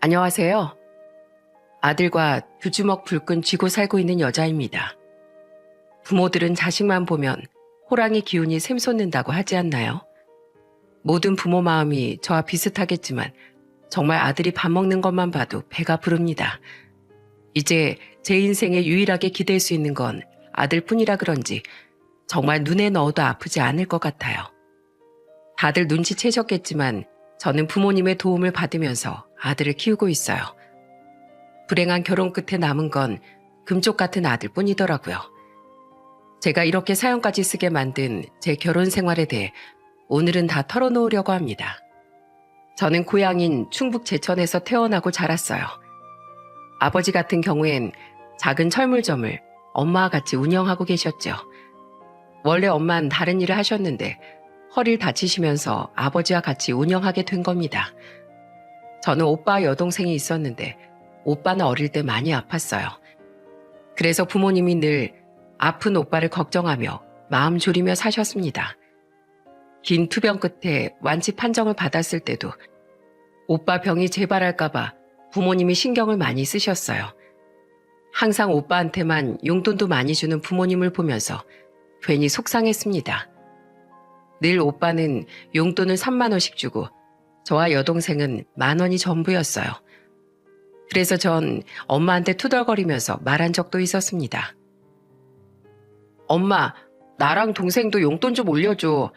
안녕하세요. 아들과 두 주먹 불끈 쥐고 살고 있는 여자입니다. 부모들은 자식만 보면 호랑이 기운이 샘솟는다고 하지 않나요? 모든 부모 마음이 저와 비슷하겠지만 정말 아들이 밥 먹는 것만 봐도 배가 부릅니다. 이제 제 인생에 유일하게 기댈 수 있는 건 아들뿐이라 그런지 정말 눈에 넣어도 아프지 않을 것 같아요. 다들 눈치채셨겠지만 저는 부모님의 도움을 받으면서 아들을 키우고 있어요. 불행한 결혼 끝에 남은 건 금쪽 같은 아들뿐이더라고요. 제가 이렇게 사연까지 쓰게 만든 제 결혼 생활에 대해 오늘은 다 털어놓으려고 합니다. 저는 고향인 충북 제천에서 태어나고 자랐어요. 아버지 같은 경우엔 작은 철물점을 엄마와 같이 운영하고 계셨죠. 원래 엄마는 다른 일을 하셨는데 허리를 다치시면서 아버지와 같이 운영하게 된 겁니다. 저는 오빠와 여동생이 있었는데 오빠는 어릴 때 많이 아팠어요. 그래서 부모님이 늘 아픈 오빠를 걱정하며 마음 졸이며 사셨습니다. 긴 투병 끝에 완치 판정을 받았을 때도 오빠 병이 재발할까봐 부모님이 신경을 많이 쓰셨어요. 항상 오빠한테만 용돈도 많이 주는 부모님을 보면서 괜히 속상했습니다. 늘 오빠는 용돈을 3만 원씩 주고 저와 여동생은 10,000원이 전부였어요. 그래서 전 엄마한테 투덜거리면서 말한 적도 있었습니다. 엄마, 나랑 동생도 용돈 좀 올려줘.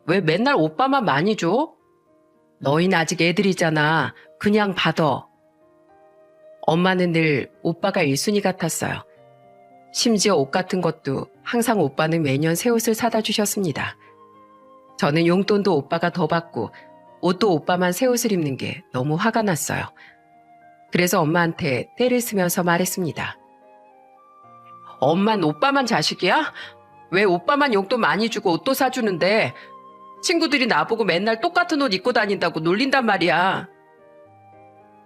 왜 맨날 오빠만 많이 줘? 너희는 아직 애들이잖아. 그냥 받아. 엄마는 늘 오빠가 1순위 같았어요. 심지어 옷 같은 것도 항상 오빠는 매년 새 옷을 사다 주셨습니다. 저는 용돈도 오빠가 더 받고 옷도 오빠만 새 옷을 입는 게 너무 화가 났어요. 그래서 엄마한테 떼를 쓰면서 말했습니다. 엄만 오빠만 자식이야? 왜 오빠만 용돈 많이 주고 옷도 사주는데 친구들이 나보고 맨날 똑같은 옷 입고 다닌다고 놀린단 말이야.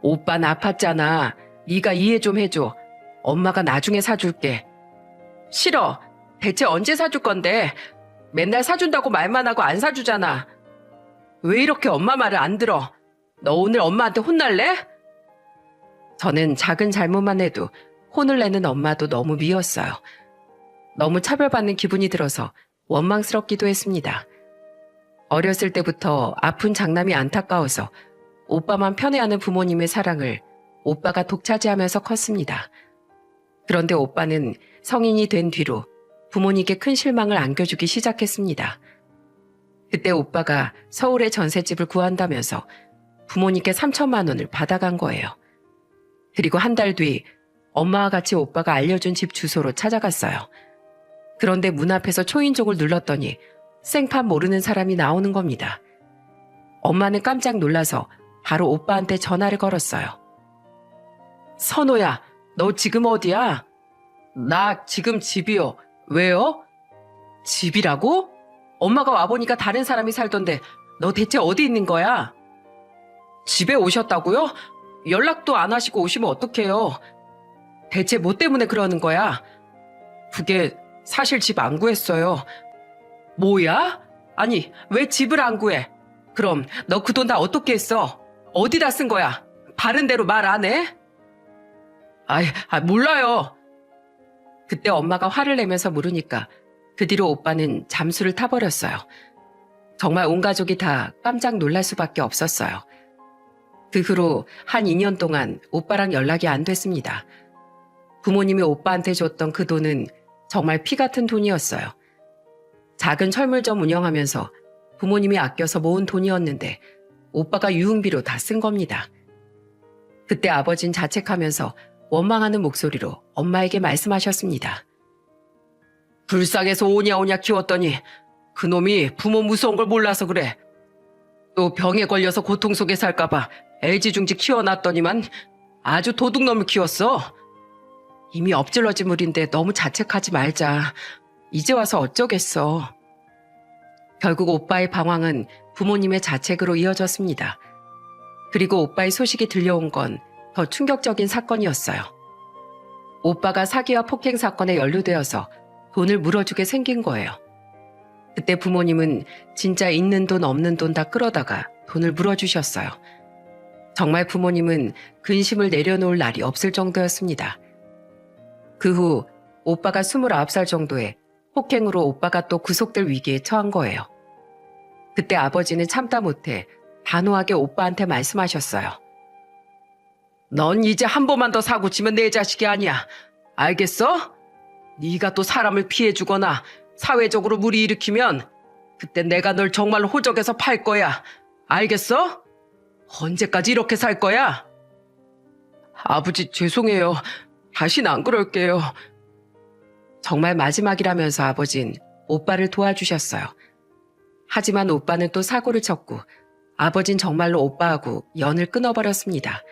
오빠는 아팠잖아. 네가 이해 좀 해줘. 엄마가 나중에 사줄게. 싫어. 대체 언제 사줄 건데? 맨날 사준다고 말만 하고 안 사주잖아. 왜 이렇게 엄마 말을 안 들어? 너 오늘 엄마한테 혼날래? 저는 작은 잘못만 해도 혼을 내는 엄마도 너무 미웠어요. 너무 차별받는 기분이 들어서 원망스럽기도 했습니다. 어렸을 때부터 아픈 장남이 안타까워서 오빠만 편애하는 부모님의 사랑을 오빠가 독차지하면서 컸습니다. 그런데 오빠는 성인이 된 뒤로 부모님께 큰 실망을 안겨주기 시작했습니다. 그때 오빠가 서울에 전셋집을 구한다면서 부모님께 3천만 원을 받아간 거예요. 그리고 한 달 뒤 엄마와 같이 오빠가 알려준 집 주소로 찾아갔어요. 그런데 문 앞에서 초인종을 눌렀더니 생판 모르는 사람이 나오는 겁니다. 엄마는 깜짝 놀라서 바로 오빠한테 전화를 걸었어요. 선호야, 너 지금 어디야? 나 지금 집이요. 왜요? 집이라고? 엄마가 와보니까 다른 사람이 살던데 너 대체 어디 있는 거야? 집에 오셨다고요? 연락도 안 하시고 오시면 어떡해요? 대체 뭐 때문에 그러는 거야? 그게 사실 집 안 구했어요. 뭐야? 아니, 왜 집을 안 구해? 그럼 너 그 돈 다 어떻게 했어? 어디다 쓴 거야? 바른 대로 말 안 해? 몰라요. 그때 엄마가 화를 내면서 물으니까 그 뒤로 오빠는 잠수를 타버렸어요. 정말 온 가족이 다 깜짝 놀랄 수밖에 없었어요. 그 후로 한 2년 동안 오빠랑 연락이 안 됐습니다. 부모님이 오빠한테 줬던 그 돈은 정말 피 같은 돈이었어요. 작은 철물점 운영하면서 부모님이 아껴서 모은 돈이었는데 오빠가 유흥비로 다 쓴 겁니다. 그때 아버진 자책하면서 원망하는 목소리로 엄마에게 말씀하셨습니다. 불쌍해서 오냐오냐 키웠더니 그놈이 부모 무서운 걸 몰라서 그래. 또 병에 걸려서 고통 속에 살까봐 애지중지 키워놨더니만 아주 도둑놈을 키웠어. 이미 엎질러진 물인데 너무 자책하지 말자. 이제 와서 어쩌겠어. 결국 오빠의 방황은 부모님의 자책으로 이어졌습니다. 그리고 오빠의 소식이 들려온 건 더 충격적인 사건이었어요. 오빠가 사기와 폭행 사건에 연루되어서 돈을 물어주게 생긴 거예요. 그때 부모님은 진짜 있는 돈 없는 돈 다 끌어다가 돈을 물어주셨어요. 정말 부모님은 근심을 내려놓을 날이 없을 정도였습니다. 그 후 오빠가 29살 정도에 폭행으로 오빠가 또 구속될 위기에 처한 거예요. 그때 아버지는 참다 못해 단호하게 오빠한테 말씀하셨어요. 넌 이제 한 번만 더 사고 치면 내 자식이 아니야. 알겠어? 네가 또 사람을 피해주거나 사회적으로 무리 일으키면 그때 내가 널 정말로 호적에서 팔 거야. 알겠어? 언제까지 이렇게 살 거야? 아버지 죄송해요. 다시는 안 그럴게요. 정말 마지막이라면서 아버진 오빠를 도와주셨어요. 하지만 오빠는 또 사고를 쳤고 아버진 정말로 오빠하고 연을 끊어버렸습니다.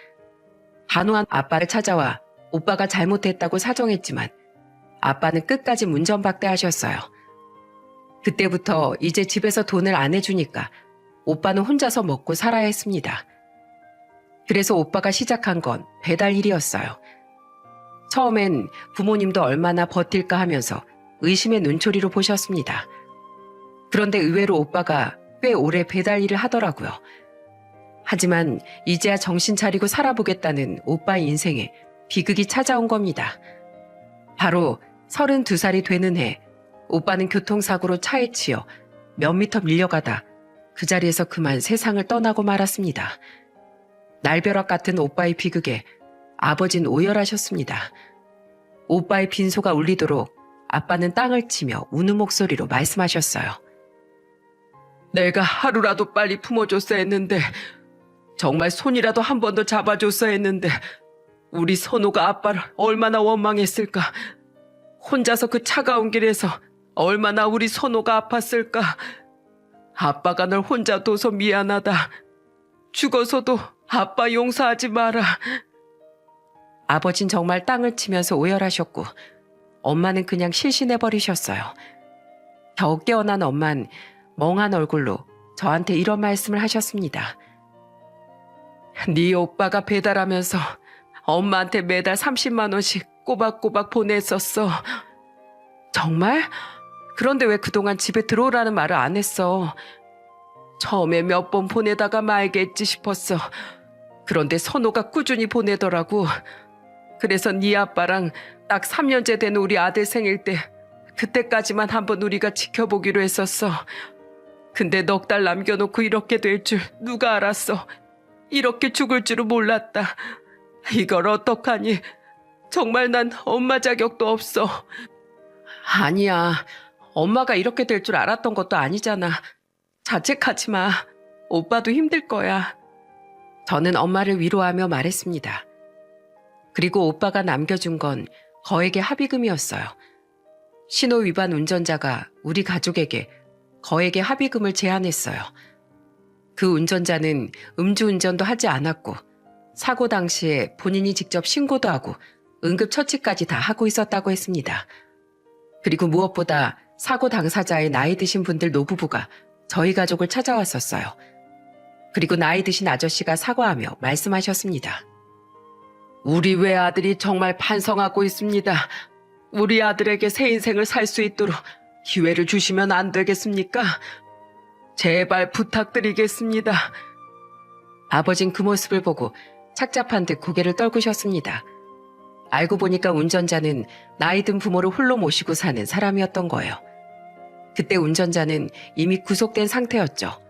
단호한 아빠를 찾아와 오빠가 잘못했다고 사정했지만 아빠는 끝까지 문전박대하셨어요. 그때부터 이제 집에서 돈을 안 해주니까 오빠는 혼자서 먹고 살아야 했습니다. 그래서 오빠가 시작한 건 배달 일이었어요. 처음엔 부모님도 얼마나 버틸까 하면서 의심의 눈초리로 보셨습니다. 그런데 의외로 오빠가 꽤 오래 배달 일을 하더라고요. 하지만 이제야 정신 차리고 살아보겠다는 오빠의 인생에 비극이 찾아온 겁니다. 바로 32살이 되는 해 오빠는 교통사고로 차에 치여 몇 미터 밀려가다 그 자리에서 그만 세상을 떠나고 말았습니다. 날벼락 같은 오빠의 비극에 아버지는 오열하셨습니다. 오빠의 빈소가 울리도록 아빠는 땅을 치며 우는 목소리로 말씀하셨어요. 내가 하루라도 빨리 품어줬어야 했는데, 정말 손이라도 한 번 더 잡아줬어야 했는데, 우리 선호가 아빠를 얼마나 원망했을까. 혼자서 그 차가운 길에서 얼마나 우리 선호가 아팠을까. 아빠가 널 혼자 둬서 미안하다. 죽어서도 아빠 용서하지 마라. 아버진 정말 땅을 치면서 오열하셨고 엄마는 그냥 실신해버리셨어요. 겨우 깨어난 엄만 멍한 얼굴로 저한테 이런 말씀을 하셨습니다. 네 오빠가 배달하면서 엄마한테 매달 30만 원씩 꼬박꼬박 보냈었어. 정말? 그런데 왜 그동안 집에 들어오라는 말을 안 했어? 처음에 몇 번 보내다가 말겠지 싶었어. 그런데 선호가 꾸준히 보내더라고. 그래서 네 아빠랑 딱 3년째 된 우리 아들 생일 때 그때까지만 한번 우리가 지켜보기로 했었어. 근데 넉 달 남겨놓고 이렇게 될 줄 누가 알았어. 이렇게 죽을 줄은 몰랐다. 이걸 어떡하니. 정말 난 엄마 자격도 없어. 아니야. 엄마가 이렇게 될 줄 알았던 것도 아니잖아. 자책하지 마. 오빠도 힘들 거야. 저는 엄마를 위로하며 말했습니다. 그리고 오빠가 남겨준 건 거액의 합의금이었어요. 신호 위반 운전자가 우리 가족에게 거액의 합의금을 제안했어요. 그 운전자는 음주운전도 하지 않았고 사고 당시에 본인이 직접 신고도 하고 응급처치까지 다 하고 있었다고 했습니다. 그리고 무엇보다 사고 당사자의 나이 드신 분들 노부부가 저희 가족을 찾아왔었어요. 그리고 나이 드신 아저씨가 사과하며 말씀하셨습니다. 우리 외아들이 정말 반성하고 있습니다. 우리 아들에게 새 인생을 살 수 있도록 기회를 주시면 안 되겠습니까? 제발 부탁드리겠습니다. 아버진 그 모습을 보고 착잡한 듯 고개를 떨구셨습니다. 알고 보니까 운전자는 나이 든 부모를 홀로 모시고 사는 사람이었던 거예요. 그때 운전자는 이미 구속된 상태였죠.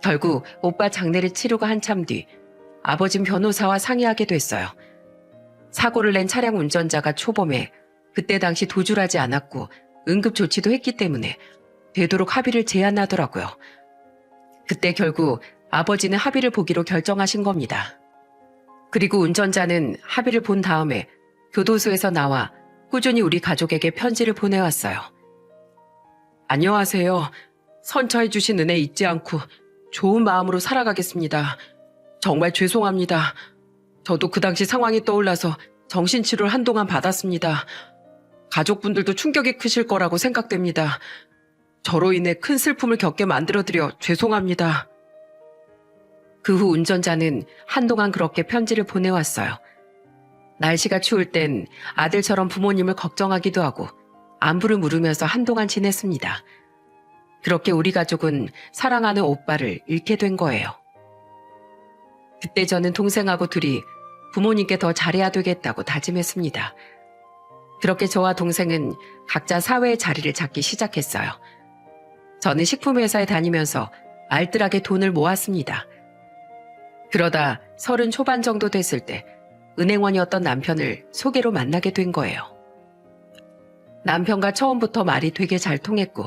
결국 오빠 장례를 치르고 한참 뒤 아버진 변호사와 상의하게 됐어요. 사고를 낸 차량 운전자가 초범에 그때 당시 도주를 하지 않았고 응급조치도 했기 때문에 되도록 합의를 제안하더라고요. 그때 결국 아버지는 합의를 보기로 결정하신 겁니다. 그리고 운전자는 합의를 본 다음에 교도소에서 나와 꾸준히 우리 가족에게 편지를 보내왔어요. 안녕하세요. 선처해 주신 은혜 잊지 않고 좋은 마음으로 살아가겠습니다. 정말 죄송합니다. 저도 그 당시 상황이 떠올라서 정신치료를 한동안 받았습니다. 가족분들도 충격이 크실 거라고 생각됩니다. 저로 인해 큰 슬픔을 겪게 만들어드려 죄송합니다. 그 후 운전자는 한동안 그렇게 편지를 보내왔어요. 날씨가 추울 땐 아들처럼 부모님을 걱정하기도 하고 안부를 물으면서 한동안 지냈습니다. 그렇게 우리 가족은 사랑하는 오빠를 잃게 된 거예요. 그때 저는 동생하고 둘이 부모님께 더 잘해야 되겠다고 다짐했습니다. 그렇게 저와 동생은 각자 사회의 자리를 잡기 시작했어요. 저는 식품회사에 다니면서 알뜰하게 돈을 모았습니다. 그러다 30 초반 정도 됐을 때 은행원이었던 남편을 소개로 만나게 된 거예요. 남편과 처음부터 말이 되게 잘 통했고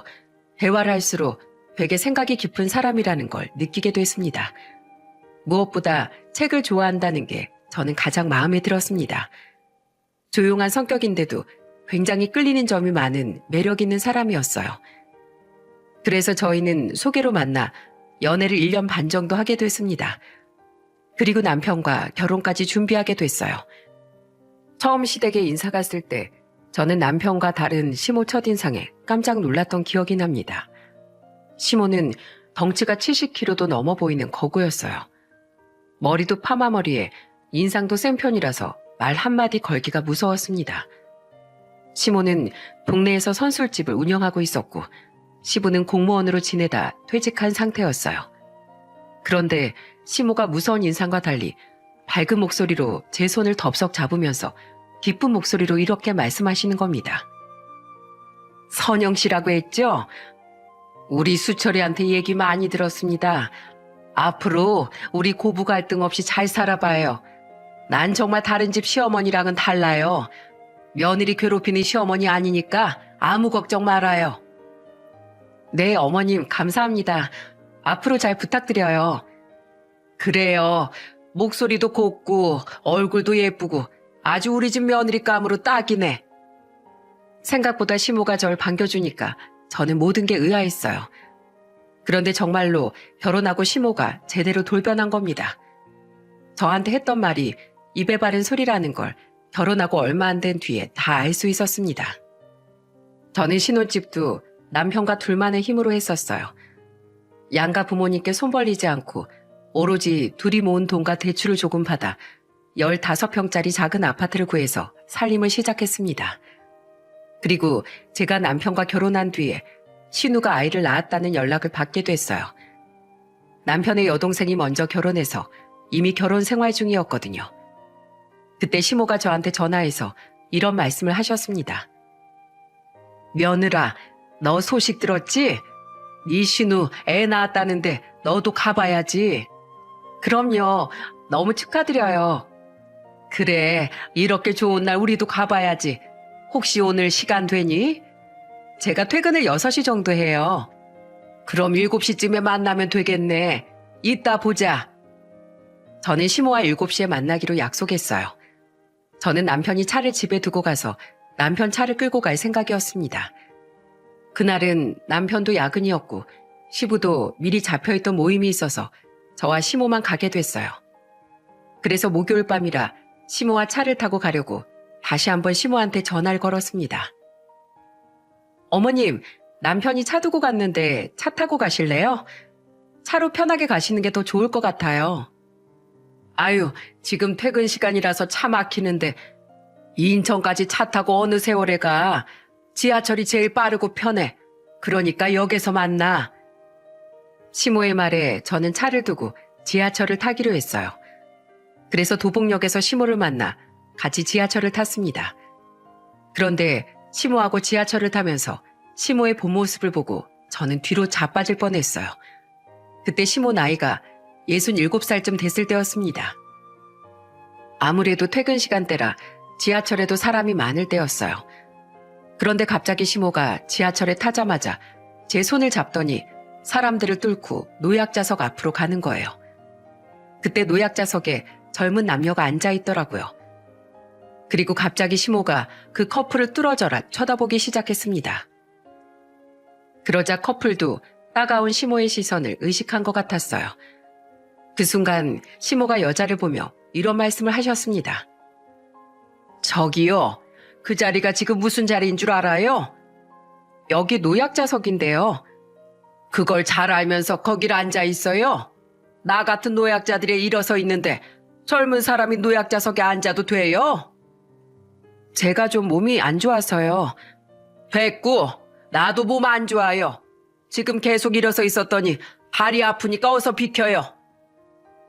대화를 할수록 되게 생각이 깊은 사람이라는 걸 느끼게 됐습니다. 무엇보다 책을 좋아한다는 게 저는 가장 마음에 들었습니다. 조용한 성격인데도 굉장히 끌리는 점이 많은 매력 있는 사람이었어요. 그래서 저희는 소개로 만나 연애를 1년 반 정도 하게 됐습니다. 그리고 남편과 결혼까지 준비하게 됐어요. 처음 시댁에 인사 갔을 때 저는 남편과 다른 시모 첫인상에 깜짝 놀랐던 기억이 납니다. 시모는 덩치가 70kg도 넘어 보이는 거구였어요. 머리도 파마머리에 인상도 센 편이라서 말 한마디 걸기가 무서웠습니다. 시모는 동네에서 선술집을 운영하고 있었고 시부는 공무원으로 지내다 퇴직한 상태였어요. 그런데 시모가 무서운 인상과 달리 밝은 목소리로 제 손을 덥석 잡으면서 기쁜 목소리로 이렇게 말씀하시는 겁니다. 선영 씨라고 했죠? 우리 수철이한테 얘기 많이 들었습니다. 앞으로 우리 고부 갈등 없이 잘 살아봐요. 난 정말 다른 집 시어머니랑은 달라요. 며느리 괴롭히는 시어머니 아니니까 아무 걱정 말아요. 네, 어머님 감사합니다. 앞으로 잘 부탁드려요. 그래요. 목소리도 곱고 얼굴도 예쁘고 아주 우리 집 며느리감으로 딱이네. 생각보다 시모가 절 반겨주니까 저는 모든 게 의아했어요. 그런데 정말로 결혼하고 시모가 제대로 돌변한 겁니다. 저한테 했던 말이 입에 바른 소리라는 걸 결혼하고 얼마 안 된 뒤에 다 알 수 있었습니다. 저는 신혼집도 남편과 둘만의 힘으로 했었어요. 양가 부모님께 손 벌리지 않고 오로지 둘이 모은 돈과 대출을 조금 받아 15평짜리 작은 아파트를 구해서 살림을 시작했습니다. 그리고 제가 남편과 결혼한 뒤에 신우가 아이를 낳았다는 연락을 받게 됐어요. 남편의 여동생이 먼저 결혼해서 이미 결혼 생활 중이었거든요. 그때 시모가 저한테 전화해서 이런 말씀을 하셨습니다. 며느라, 너 소식 들었지? 네 신우 애 낳았다는데 너도 가봐야지. 그럼요. 너무 축하드려요. 그래, 이렇게 좋은 날 우리도 가봐야지. 혹시 오늘 시간 되니? 제가 퇴근을 6시 정도 해요. 그럼 7시쯤에 만나면 되겠네. 이따 보자. 저는 시모와 7시에 만나기로 약속했어요. 저는 남편이 차를 집에 두고 가서 남편 차를 끌고 갈 생각이었습니다. 그날은 남편도 야근이었고 시부도 미리 잡혀있던 모임이 있어서 저와 시모만 가게 됐어요. 그래서 목요일 밤이라 시모와 차를 타고 가려고 다시 한번 시모한테 전화를 걸었습니다. 어머님, 남편이 차 두고 갔는데 차 타고 가실래요? 차로 편하게 가시는 게 더 좋을 것 같아요. 아유, 지금 퇴근 시간이라서 차 막히는데 인천까지 차 타고 어느 세월에 가. 지하철이 제일 빠르고 편해. 그러니까 역에서 만나. 시모의 말에 저는 차를 두고 지하철을 타기로 했어요. 그래서 도봉역에서 시모를 만나 같이 지하철을 탔습니다. 그런데 시모하고 지하철을 타면서 시모의 본 모습을 보고 저는 뒤로 자빠질 뻔했어요. 그때 시모 나이가 67살쯤 됐을 때였습니다. 아무래도 퇴근 시간대라 지하철에도 사람이 많을 때였어요. 그런데 갑자기 시모가 지하철에 타자마자 제 손을 잡더니 사람들을 뚫고 노약자석 앞으로 가는 거예요. 그때 노약자석에 젊은 남녀가 앉아 있더라고요. 그리고 갑자기 시모가 그 커플을 뚫어져라 쳐다보기 시작했습니다. 그러자 커플도 따가운 시모의 시선을 의식한 것 같았어요. 그 순간 시모가 여자를 보며 이런 말씀을 하셨습니다. 저기요, 그 자리가 지금 무슨 자리인 줄 알아요? 여기 노약자석인데요. 그걸 잘 알면서 거길 앉아 있어요? 나 같은 노약자들이 일어서 있는데 젊은 사람이 노약자석에 앉아도 돼요? 제가 좀 몸이 안 좋아서요. 됐고, 나도 몸 안 좋아요. 지금 계속 일어서 있었더니 발이 아프니까 어서 비켜요.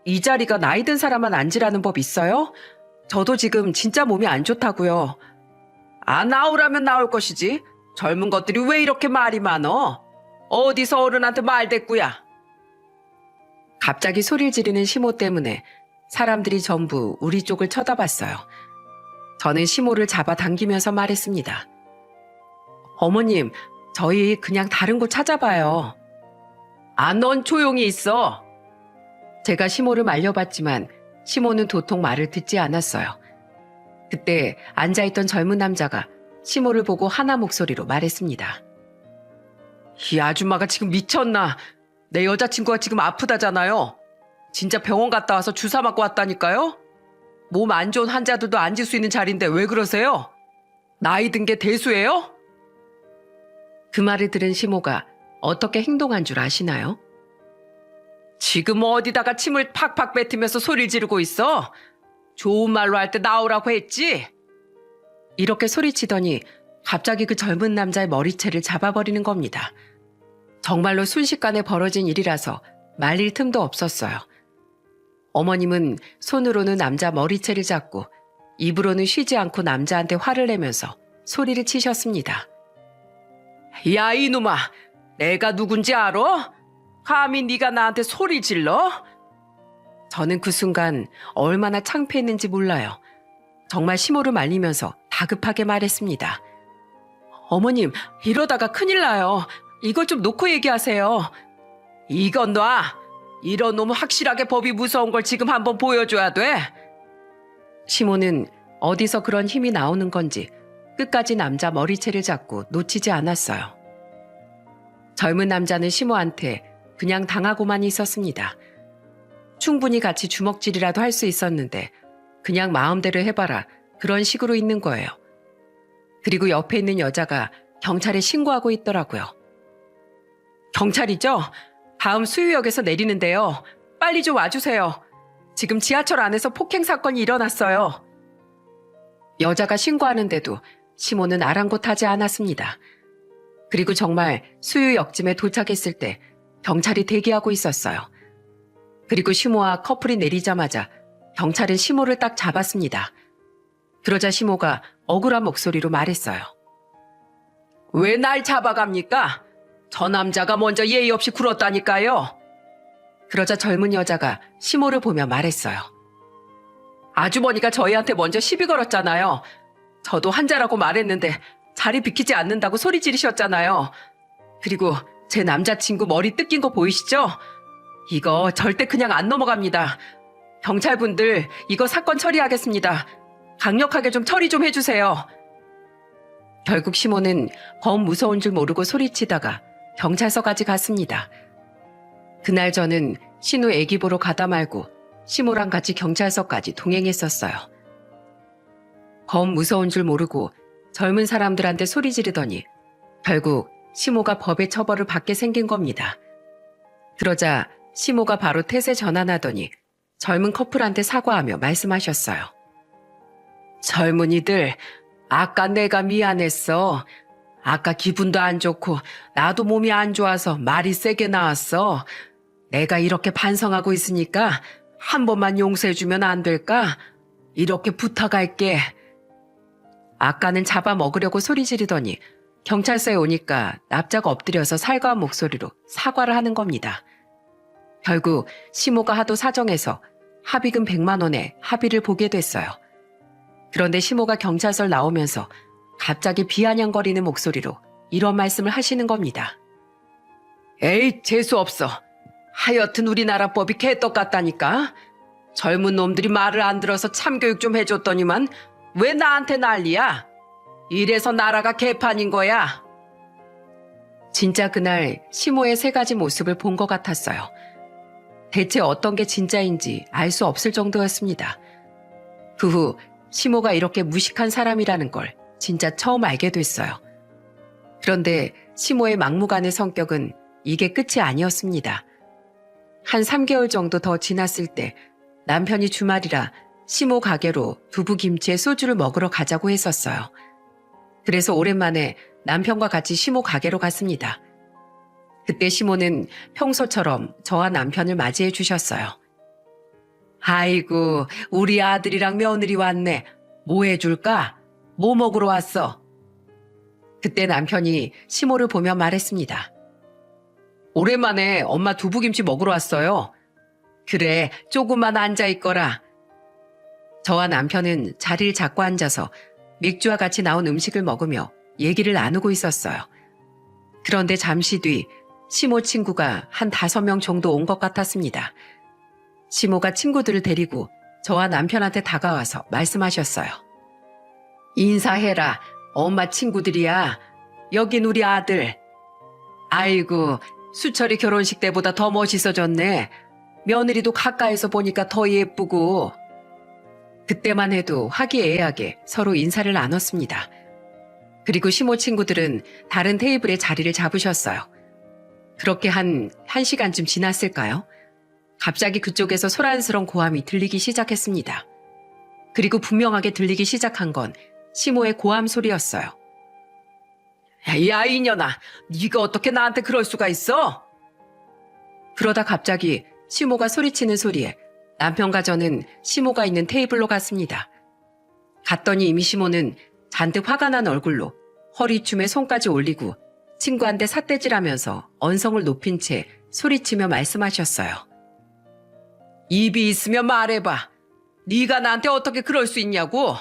이 자리가 나이 든 사람만 앉으라는 법 있어요? 저도 지금 진짜 몸이 안 좋다고요. 안 나오라면 나올 것이지. 젊은 것들이 왜 이렇게 말이 많어? 어디서 어른한테 말대꾸야. 갑자기 소리를 지르는 시모 때문에 사람들이 전부 우리 쪽을 쳐다봤어요. 저는 시모를 잡아당기면서 말했습니다. 어머님, 저희 그냥 다른 곳 찾아봐요. 아, 넌 조용히 있어. 제가 시모를 말려봤지만 시모는 도통 말을 듣지 않았어요. 그때 앉아있던 젊은 남자가 시모를 보고 하나 목소리로 말했습니다. 이 아줌마가 지금 미쳤나? 내 여자친구가 지금 아프다잖아요. 진짜 병원 갔다 와서 주사 맞고 왔다니까요? 몸 안 좋은 환자들도 앉을 수 있는 자리인데 왜 그러세요? 나이 든 게 대수예요? 그 말을 들은 시모가 어떻게 행동한 줄 아시나요? 지금 어디다가 침을 팍팍 뱉으면서 소리를 지르고 있어? 좋은 말로 할 때 나오라고 했지? 이렇게 소리치더니 갑자기 그 젊은 남자의 머리채를 잡아버리는 겁니다. 정말로 순식간에 벌어진 일이라서 말릴 틈도 없었어요. 어머님은 손으로는 남자 머리채를 잡고 입으로는 쉬지 않고 남자한테 화를 내면서 소리를 치셨습니다. 야, 이놈아, 내가 누군지 알아? 감히 네가 나한테 소리 질러? 저는 그 순간 얼마나 창피했는지 몰라요. 정말 시모를 말리면서 다급하게 말했습니다. 어머님, 이러다가 큰일 나요. 이걸 좀 놓고 얘기하세요. 이건 놔. 이런 놈은 확실하게 법이 무서운 걸 지금 한번 보여줘야 돼. 시모는 어디서 그런 힘이 나오는 건지 끝까지 남자 머리채를 잡고 놓치지 않았어요. 젊은 남자는 시모한테 그냥 당하고만 있었습니다. 충분히 같이 주먹질이라도 할 수 있었는데 그냥 마음대로 해봐라 그런 식으로 있는 거예요. 그리고 옆에 있는 여자가 경찰에 신고하고 있더라고요. 경찰이죠? 다음 수유역에서 내리는데요. 빨리 좀 와주세요. 지금 지하철 안에서 폭행 사건이 일어났어요. 여자가 신고하는데도 시모는 아랑곳하지 않았습니다. 그리고 정말 수유역쯤에 도착했을 때 경찰이 대기하고 있었어요. 그리고 시모와 커플이 내리자마자 경찰은 시모를 딱 잡았습니다. 그러자 시모가 억울한 목소리로 말했어요. 왜 날 잡아갑니까? 저 남자가 먼저 예의 없이 굴었다니까요. 그러자 젊은 여자가 시모를 보며 말했어요. 아주머니가 저희한테 먼저 시비 걸었잖아요. 저도 환자라고 말했는데 자리 비키지 않는다고 소리 지르셨잖아요. 그리고 제 남자친구 머리 뜯긴 거 보이시죠? 이거 절대 그냥 안 넘어갑니다. 경찰분들 이거 사건 처리하겠습니다. 강력하게 좀 처리 좀 해주세요. 결국 시모는 범 무서운 줄 모르고 소리치다가 경찰서까지 갔습니다. 그날 저는 신우 애기 보러 가다 말고 시모랑 같이 경찰서까지 동행했었어요. 범 무서운 줄 모르고 젊은 사람들한테 소리 지르더니 결국 시모가 법의 처벌을 받게 생긴 겁니다. 그러자 시모가 바로 태세 전환하더니 젊은 커플한테 사과하며 말씀하셨어요. 젊은이들, 아까 내가 미안했어. 아까 기분도 안 좋고 나도 몸이 안 좋아서 말이 세게 나왔어. 내가 이렇게 반성하고 있으니까 한 번만 용서해주면 안 될까? 이렇게 부탁할게. 아까는 잡아먹으려고 소리 지르더니 경찰서에 오니까 납작 엎드려서 살가운 목소리로 사과를 하는 겁니다. 결국 시모가 하도 사정해서 합의금 100만 원에 합의를 보게 됐어요. 그런데 시모가 경찰서를 나오면서 갑자기 비아냥거리는 목소리로 이런 말씀을 하시는 겁니다. 에이, 재수없어. 하여튼 우리나라 법이 개떡 같다니까. 젊은 놈들이 말을 안 들어서 참교육 좀 해줬더니만 왜 나한테 난리야? 이래서 나라가 개판인 거야. 진짜 그날 시모의 세 가지 모습을 본 것 같았어요. 대체 어떤 게 진짜인지 알 수 없을 정도였습니다. 그 후 시모가 이렇게 무식한 사람이라는 걸 진짜 처음 알게 됐어요. 그런데 시모의 막무가내 성격은 이게 끝이 아니었습니다. 한 3개월 정도 더 지났을 때 남편이 주말이라 시모 가게로 두부김치에 소주를 먹으러 가자고 했었어요. 그래서 오랜만에 남편과 같이 시모 가게로 갔습니다. 그때 시모는 평소처럼 저와 남편을 맞이해 주셨어요. 아이고, 우리 아들이랑 며느리 왔네. 뭐 해줄까? 뭐 먹으러 왔어? 그때 남편이 시모를 보며 말했습니다. 오랜만에 엄마 두부김치 먹으러 왔어요. 그래, 조금만 앉아있거라. 저와 남편은 자리를 잡고 앉아서 맥주와 같이 나온 음식을 먹으며 얘기를 나누고 있었어요. 그런데 잠시 뒤 시모 친구가 한 5명 정도 온 것 같았습니다. 시모가 친구들을 데리고 저와 남편한테 다가와서 말씀하셨어요. 인사해라. 엄마 친구들이야. 여긴 우리 아들. 아이고, 수철이 결혼식 때보다 더 멋있어졌네. 며느리도 가까이서 보니까 더 예쁘고. 그때만 해도 화기애애하게 서로 인사를 나눴습니다. 그리고 시모 친구들은 다른 테이블에 자리를 잡으셨어요. 그렇게 한 1시간쯤 지났을까요? 갑자기 그쪽에서 소란스러운 고함이 들리기 시작했습니다. 그리고 분명하게 들리기 시작한 건 시모의 고함 소리였어요. 야, 이년아, 네가 어떻게 나한테 그럴 수가 있어? 그러다 갑자기 시모가 소리치는 소리에 남편과 저는 시모가 있는 테이블로 갔습니다. 갔더니 이미 시모는 잔뜩 화가 난 얼굴로 허리춤에 손까지 올리고 친구한테 삿대질하면서 언성을 높인 채 소리치며 말씀하셨어요. 입이 있으면 말해봐. 네가 나한테 어떻게 그럴 수 있냐고?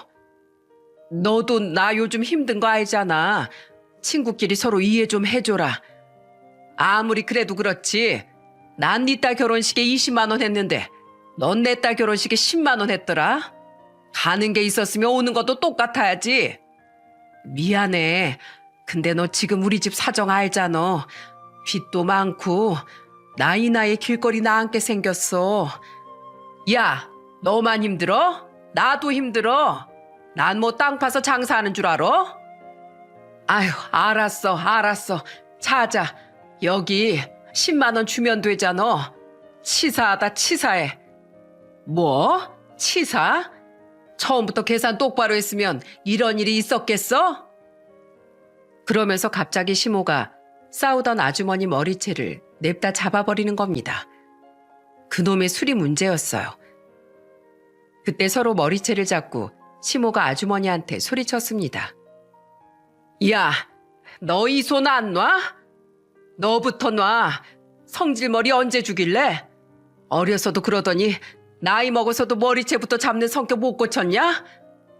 너도 나 요즘 힘든 거 알잖아. 친구끼리 서로 이해 좀 해줘라. 아무리 그래도 그렇지. 난 네 딸 결혼식에 20만 원 했는데 넌 내 딸 결혼식에 10만 원 했더라. 가는 게 있었으면 오는 것도 똑같아야지. 미안해. 근데 너 지금 우리 집 사정 알잖아. 빚도 많고 나이 길거리 나앉게 생겼어. 야, 너만 힘들어? 나도 힘들어. 난 뭐 땅 파서 장사하는 줄 알아? 아휴, 알았어. 자자, 여기 10만 원 주면 되잖아. 치사하다, 치사해. 뭐? 치사? 처음부터 계산 똑바로 했으면 이런 일이 있었겠어? 그러면서 갑자기 시모가 싸우던 아주머니 머리채를 냅다 잡아버리는 겁니다. 그놈의 술이 문제였어요. 그때 서로 머리채를 잡고 시모가 아주머니한테 소리쳤습니다. 야, 너 이 손 안 놔? 너부터 놔. 성질머리 언제 죽일래? 어려서도 그러더니 나이 먹어서도 머리채부터 잡는 성격 못 고쳤냐?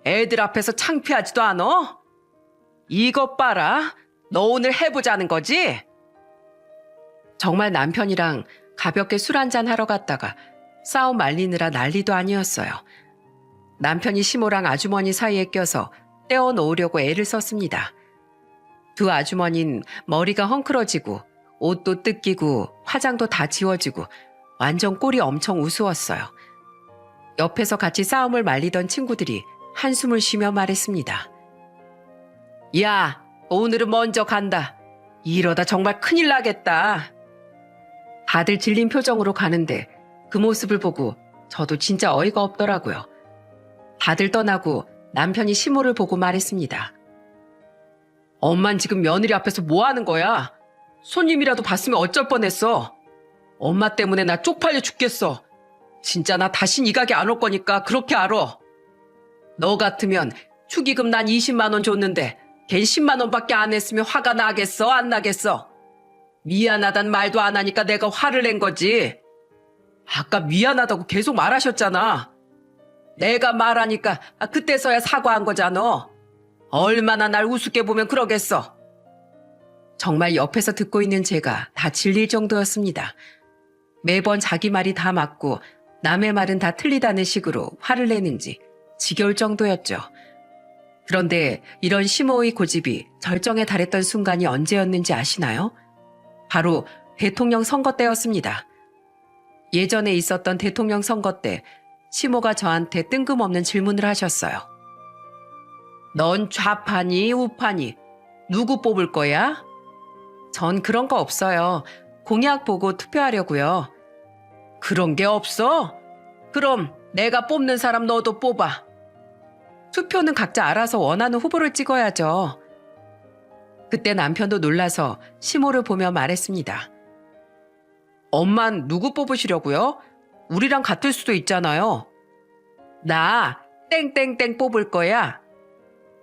애들 앞에서 창피하지도 않어? 이것 봐라. 너 오늘 해보자는 거지? 정말 남편이랑 가볍게 술 한잔 하러 갔다가 싸움 말리느라 난리도 아니었어요. 남편이 시모랑 아주머니 사이에 껴서 떼어놓으려고 애를 썼습니다. 두 아주머니는 머리가 헝클어지고 옷도 뜯기고 화장도 다 지워지고 완전 꼴이 엄청 우스웠어요. 옆에서 같이 싸움을 말리던 친구들이 한숨을 쉬며 말했습니다. 야, 오늘은 먼저 간다. 이러다 정말 큰일 나겠다. 다들 질린 표정으로 가는데 그 모습을 보고 저도 진짜 어이가 없더라고요. 다들 떠나고 남편이 시모를 보고 말했습니다. 엄만 지금 며느리 앞에서 뭐 하는 거야? 손님이라도 봤으면 어쩔 뻔했어. 엄마 때문에 나 쪽팔려 죽겠어. 진짜 나 다신 이 가게 안 올 거니까 그렇게 알아. 너 같으면 축의금 난 20만 원 줬는데 걘 10만 원밖에 안 했으면 화가 나겠어? 안 나겠어? 미안하단 말도 안 하니까 내가 화를 낸 거지. 아까 미안하다고 계속 말하셨잖아. 내가 말하니까 그때서야 사과한 거잖아. 얼마나 날 우습게 보면 그러겠어. 정말 옆에서 듣고 있는 제가 다 질릴 정도였습니다. 매번 자기 말이 다 맞고 남의 말은 다 틀리다는 식으로 화를 내는지 지겨울 정도였죠. 그런데 이런 시모의 고집이 절정에 달했던 순간이 언제였는지 아시나요? 바로 대통령 선거 때였습니다. 예전에 있었던 대통령 선거 때 시모가 저한테 뜬금없는 질문을 하셨어요. 넌 좌파니 우파니 누구 뽑을 거야? 전 그런 거 없어요. 공약 보고 투표하려고요. 그런 게 없어? 그럼 내가 뽑는 사람 너도 뽑아. 투표는 각자 알아서 원하는 후보를 찍어야죠. 그때 남편도 놀라서 시모를 보며 말했습니다. 엄만 누구 뽑으시려고요? 우리랑 같을 수도 있잖아요. 나 땡땡땡 뽑을 거야.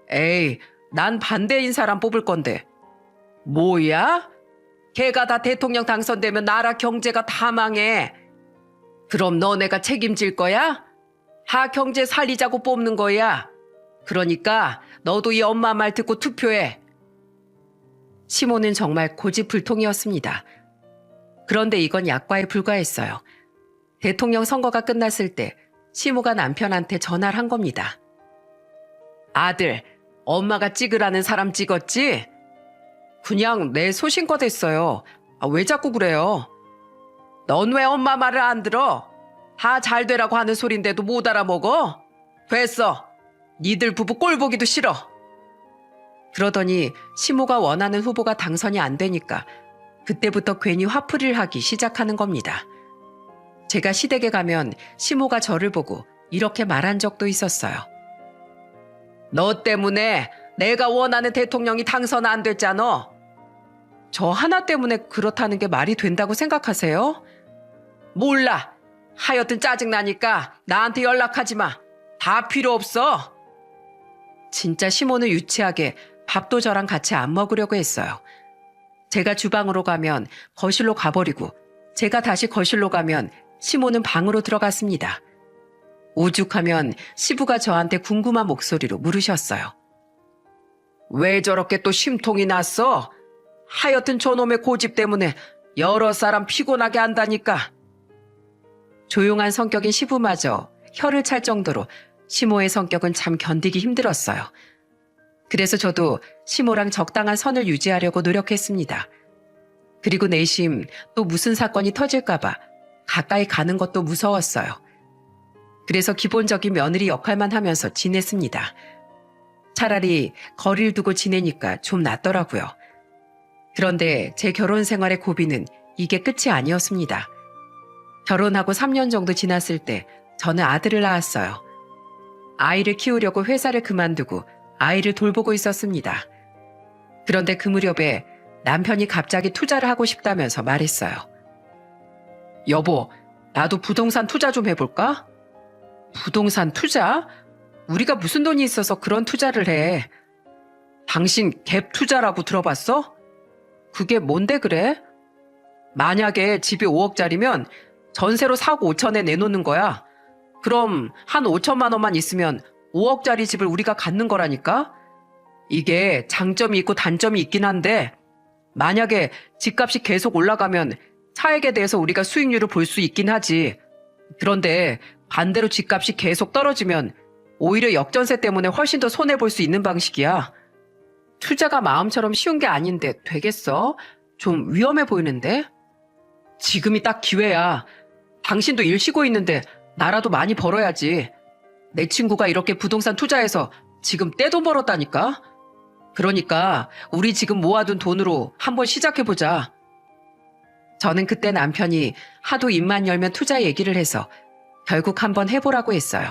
에이, 난 반대인 사람 뽑을 건데. 뭐야? 걔가 다 대통령 당선되면 나라 경제가 다 망해. 그럼 너네가 책임질 거야? 하 경제 살리자고 뽑는 거야. 그러니까 너도 이 엄마 말 듣고 투표해. 시모는 정말 고집불통이었습니다. 그런데 이건 약과에 불과했어요. 대통령 선거가 끝났을 때 시모가 남편한테 전화를 한 겁니다. 아들, 엄마가 찍으라는 사람 찍었지? 그냥 내 소신껏 했어요. 왜 자꾸 그래요? 넌 왜 엄마 말을 안 들어? 다 잘 되라고 하는 소린데도 못 알아먹어? 됐어. 니들 부부 꼴 보기도 싫어. 그러더니 시모가 원하는 후보가 당선이 안 되니까 그때부터 괜히 화풀이를 하기 시작하는 겁니다. 제가 시댁에 가면 시모가 저를 보고 이렇게 말한 적도 있었어요. 너 때문에 내가 원하는 대통령이 당선 안 됐잖아. 저 하나 때문에 그렇다는 게 말이 된다고 생각하세요? 몰라. 하여튼 짜증나니까 나한테 연락하지 마. 다 필요 없어. 진짜 시모는 유치하게 밥도 저랑 같이 안 먹으려고 했어요. 제가 주방으로 가면 거실로 가버리고 제가 다시 거실로 가면 시모는 방으로 들어갔습니다. 오죽하면 시부가 저한테 궁금한 목소리로 물으셨어요. 왜 저렇게 또 심통이 났어? 하여튼 저놈의 고집 때문에 여러 사람 피곤하게 한다니까. 조용한 성격인 시부마저 혀를 찰 정도로 시모의 성격은 참 견디기 힘들었어요. 그래서 저도 시모랑 적당한 선을 유지하려고 노력했습니다. 그리고 내심 또 무슨 사건이 터질까봐 가까이 가는 것도 무서웠어요. 그래서 기본적인 며느리 역할만 하면서 지냈습니다. 차라리 거리를 두고 지내니까 좀 낫더라고요. 그런데 제 결혼 생활의 고비는 이게 끝이 아니었습니다. 결혼하고 3년 정도 지났을 때 저는 아들을 낳았어요. 아이를 키우려고 회사를 그만두고 아이를 돌보고 있었습니다. 그런데 그 무렵에 남편이 갑자기 투자를 하고 싶다면서 말했어요. 여보, 나도 부동산 투자 좀 해볼까? 부동산 투자? 우리가 무슨 돈이 있어서 그런 투자를 해? 당신 갭 투자라고 들어봤어? 그게 뭔데 그래? 만약에 집이 5억짜리면 전세로 4억 5천에 내놓는 거야. 그럼 한 5천만 원만 있으면 5억짜리 집을 우리가 갖는 거라니까? 이게 장점이 있고 단점이 있긴 한데 만약에 집값이 계속 올라가면 차액에 대해서 우리가 수익률을 볼 수 있긴 하지. 그런데 반대로 집값이 계속 떨어지면 오히려 역전세 때문에 훨씬 더 손해볼 수 있는 방식이야. 투자가 마음처럼 쉬운 게 아닌데 되겠어? 좀 위험해 보이는데? 지금이 딱 기회야. 당신도 일 쉬고 있는데 나라도 많이 벌어야지. 내 친구가 이렇게 부동산 투자해서 지금 떼돈 벌었다니까? 그러니까 우리 지금 모아둔 돈으로 한번 시작해보자. 저는 그때 남편이 하도 입만 열면 투자 얘기를 해서 결국 한번 해보라고 했어요.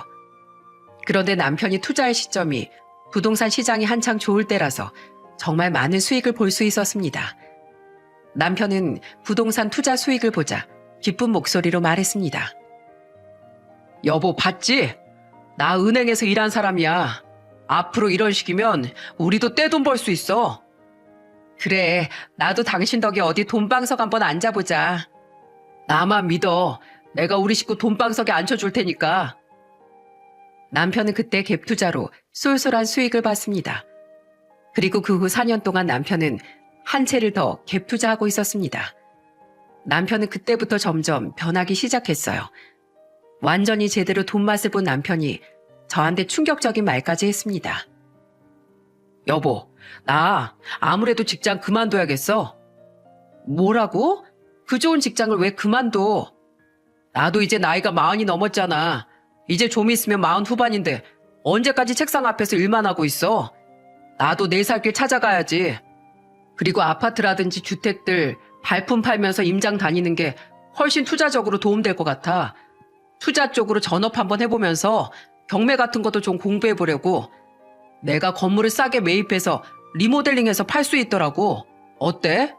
그런데 남편이 투자할 시점이 부동산 시장이 한창 좋을 때라서 정말 많은 수익을 볼 수 있었습니다. 남편은 부동산 투자 수익을 보자 기쁜 목소리로 말했습니다. 여보, 봤지? 나 은행에서 일한 사람이야. 앞으로 이런 식이면 우리도 떼돈 벌 수 있어. 그래, 나도 당신 덕에 어디 돈방석 한번 앉아보자. 나만 믿어. 내가 우리 식구 돈방석에 앉혀줄 테니까. 남편은 그때 갭 투자로 쏠쏠한 수익을 봤습니다. 그리고 그 후 4년 동안 남편은 한 채를 더 갭 투자하고 있었습니다. 남편은 그때부터 점점 변하기 시작했어요. 완전히 제대로 돈 맛을 본 남편이 저한테 충격적인 말까지 했습니다. 여보, 나 아무래도 직장 그만둬야겠어. 뭐라고? 그 좋은 직장을 왜 그만둬? 나도 이제 나이가 40이 넘었잖아. 이제 좀 있으면 40 후반인데 언제까지 책상 앞에서 일만 하고 있어? 나도 내 살 길 찾아가야지. 그리고 아파트라든지 주택들 발품 팔면서 임장 다니는 게 훨씬 투자적으로 도움될 것 같아. 투자 쪽으로 전업 한번 해보면서 경매 같은 것도 좀 공부해보려고. 내가 건물을 싸게 매입해서 리모델링해서 팔 수 있더라고. 어때?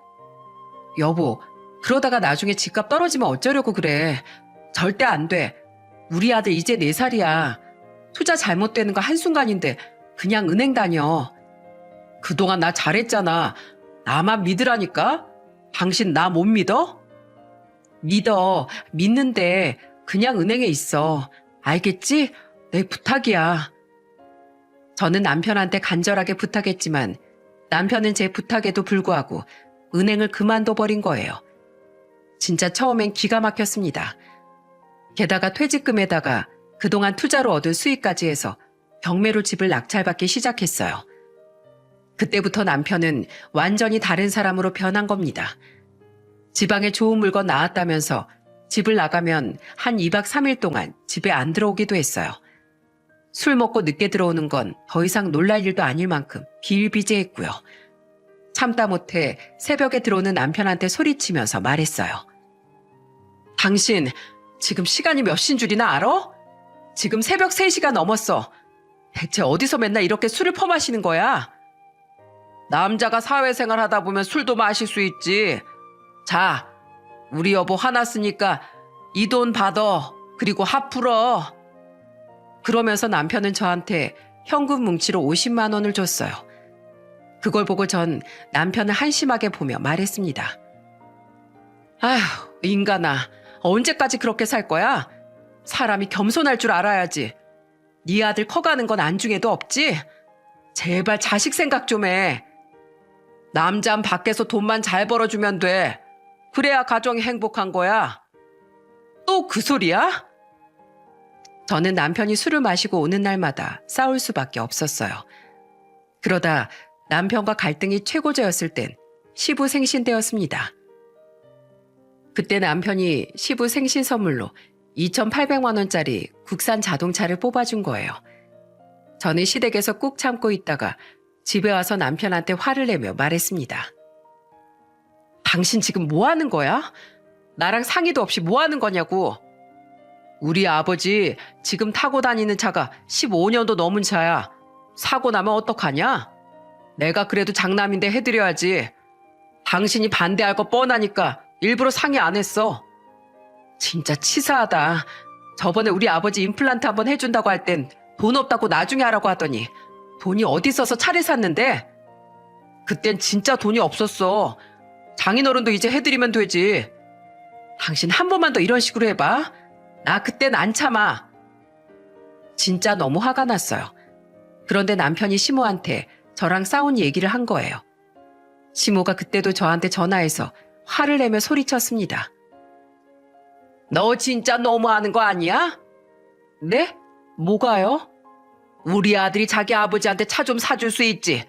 여보, 그러다가 나중에 집값 떨어지면 어쩌려고 그래. 절대 안 돼. 우리 아들 이제 4살이야. 투자 잘못되는 거 한순간인데 그냥 은행 다녀. 그동안 나 잘했잖아. 나만 믿으라니까? 당신 나 못 믿어? 믿어. 믿는데 그냥 은행에 있어. 알겠지? 내 부탁이야. 저는 남편한테 간절하게 부탁했지만 남편은 제 부탁에도 불구하고 은행을 그만둬버린 거예요. 진짜 처음엔 기가 막혔습니다. 게다가 퇴직금에다가 그동안 투자로 얻은 수익까지 해서 경매로 집을 낙찰받기 시작했어요. 그때부터 남편은 완전히 다른 사람으로 변한 겁니다. 지방에 좋은 물건 나왔다면서 집을 나가면 한 2박 3일 동안 집에 안 들어오기도 했어요. 술 먹고 늦게 들어오는 건 더 이상 놀랄 일도 아닐 만큼 비일비재했고요. 참다 못해 새벽에 들어오는 남편한테 소리치면서 말했어요. 당신 지금 시간이 몇 시인 줄이나 알아? 지금 새벽 3시가 넘었어. 대체 어디서 맨날 이렇게 술을 퍼마시는 거야? 남자가 사회생활 하다 보면 술도 마실 수 있지. 자, 우리 여보 화났으니까 이 돈 받아. 그리고 화 풀어. 그러면서 남편은 저한테 현금 뭉치로 50만 원을 줬어요. 그걸 보고 전 남편을 한심하게 보며 말했습니다. 아휴, 인간아. 언제까지 그렇게 살 거야? 사람이 겸손할 줄 알아야지. 네 아들 커가는 건 안중에도 없지? 제발 자식 생각 좀 해. 남자는 밖에서 돈만 잘 벌어주면 돼. 그래야 가정이 행복한 거야. 또 그 소리야? 저는 남편이 술을 마시고 오는 날마다 싸울 수밖에 없었어요. 그러다 남편과 갈등이 최고조였을 땐 시부생신 때였습니다. 그때 남편이 시부 생신 선물로 2,800만 원짜리 국산 자동차를 뽑아준 거예요. 저는 시댁에서 꾹 참고 있다가 집에 와서 남편한테 화를 내며 말했습니다. 당신 지금 뭐 하는 거야? 나랑 상의도 없이 뭐 하는 거냐고. 우리 아버지 지금 타고 다니는 차가 15년도 넘은 차야. 사고 나면 어떡하냐? 내가 그래도 장남인데 해드려야지. 당신이 반대할 거 뻔하니까 일부러 상의 안 했어. 진짜 치사하다. 저번에 우리 아버지 임플란트 한번 해준다고 할 땐 돈 없다고 나중에 하라고 하더니 돈이 어디 있어서 차를 샀는데? 그땐 진짜 돈이 없었어. 장인어른도 이제 해드리면 되지. 당신 한 번만 더 이런 식으로 해봐. 나 그땐 안 참아. 진짜 너무 화가 났어요. 그런데 남편이 시모한테 저랑 싸운 얘기를 한 거예요. 시모가 그때도 저한테 전화해서 화를 내며 소리쳤습니다. 너 진짜 너무하는 거 아니야? 네? 뭐가요? 우리 아들이 자기 아버지한테 차 좀 사줄 수 있지.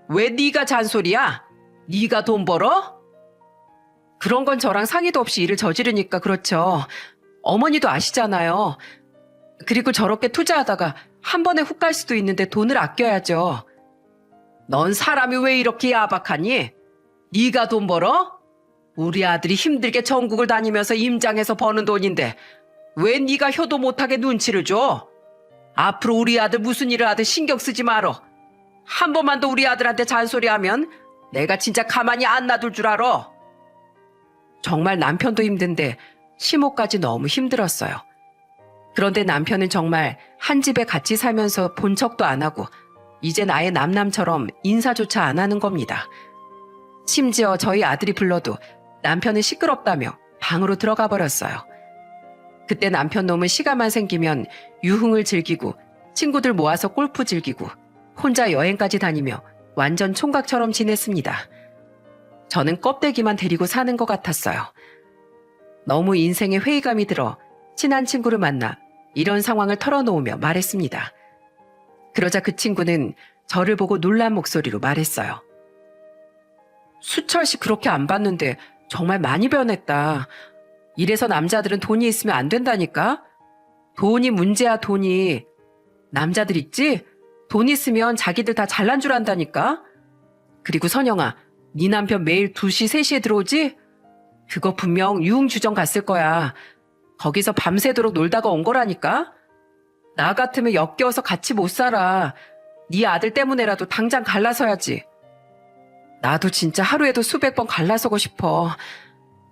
왜 네가 잔소리야? 네가 돈 벌어? 그런 건 저랑 상의도 없이 일을 저지르니까 그렇죠. 어머니도 아시잖아요. 그리고 저렇게 투자하다가 한 번에 훅 갈 수도 있는데 돈을 아껴야죠. 넌 사람이 왜 이렇게 야박하니? 네가 돈 벌어? 우리 아들이 힘들게 전국을 다니면서 임장해서 버는 돈인데 왜 네가 효도 못하게 눈치를 줘? 앞으로 우리 아들 무슨 일을 하든 신경 쓰지 말어. 한 번만 더 우리 아들한테 잔소리하면 내가 진짜 가만히 안 놔둘 줄 알아. 정말 남편도 힘든데 시모까지 너무 힘들었어요. 그런데 남편은 정말 한 집에 같이 살면서 본 척도 안 하고 이젠 아예 남남처럼 인사조차 안 하는 겁니다. 심지어 저희 아들이 불러도 남편은 시끄럽다며 방으로 들어가 버렸어요. 그때 남편 놈은 시간만 생기면 유흥을 즐기고 친구들 모아서 골프 즐기고 혼자 여행까지 다니며 완전 총각처럼 지냈습니다. 저는 껍데기만 데리고 사는 것 같았어요. 너무 인생에 회의감이 들어 친한 친구를 만나 이런 상황을 털어놓으며 말했습니다. 그러자 그 친구는 저를 보고 놀란 목소리로 말했어요. 수철 씨 그렇게 안 봤는데 정말 많이 변했다. 이래서 남자들은 돈이 있으면 안 된다니까? 돈이 문제야, 돈이. 남자들 있지? 돈 있으면 자기들 다 잘난 줄 안다니까? 그리고 선영아, 네 남편 매일 2시, 3시에 들어오지? 그거 분명 유흥주점 갔을 거야. 거기서 밤새도록 놀다가 온 거라니까? 나 같으면 역겨워서 같이 못 살아. 네 아들 때문에라도 당장 갈라서야지. 나도 진짜 하루에도 수백 번 갈라서고 싶어.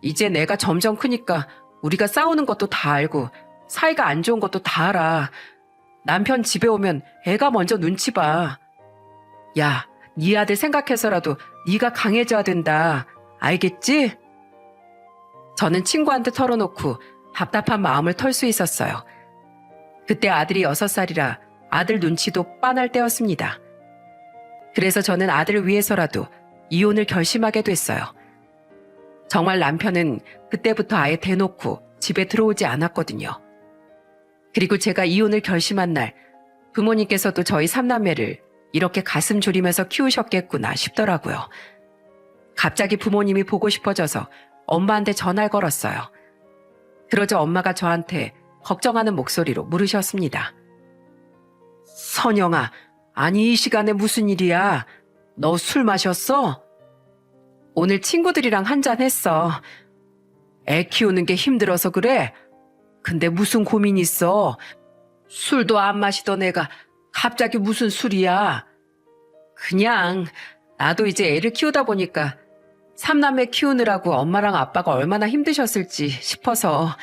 이제 내가 점점 크니까 우리가 싸우는 것도 다 알고 사이가 안 좋은 것도 다 알아. 남편 집에 오면 애가 먼저 눈치 봐. 야, 네 아들 생각해서라도 네가 강해져야 된다. 알겠지? 저는 친구한테 털어놓고 답답한 마음을 털 수 있었어요. 그때 아들이 6살이라 아들 눈치도 빤할 때였습니다. 그래서 저는 아들을 위해서라도 이혼을 결심하게 됐어요. 정말 남편은 그때부터 아예 대놓고 집에 들어오지 않았거든요. 그리고 제가 이혼을 결심한 날 부모님께서도 저희 3남매를 이렇게 가슴 졸이면서 키우셨겠구나 싶더라고요. 갑자기 부모님이 보고 싶어져서 엄마한테 전화를 걸었어요. 그러자 엄마가 저한테 걱정하는 목소리로 물으셨습니다. 선영아, 아니 이 시간에 무슨 일이야? 너 술 마셨어? 오늘 친구들이랑 한잔 했어. 애 키우는 게 힘들어서 그래? 근데 무슨 고민 있어? 술도 안 마시던 애가 갑자기 무슨 술이야? 그냥 나도 이제 애를 키우다 보니까 3남매 키우느라고 엄마랑 아빠가 얼마나 힘드셨을지 싶어서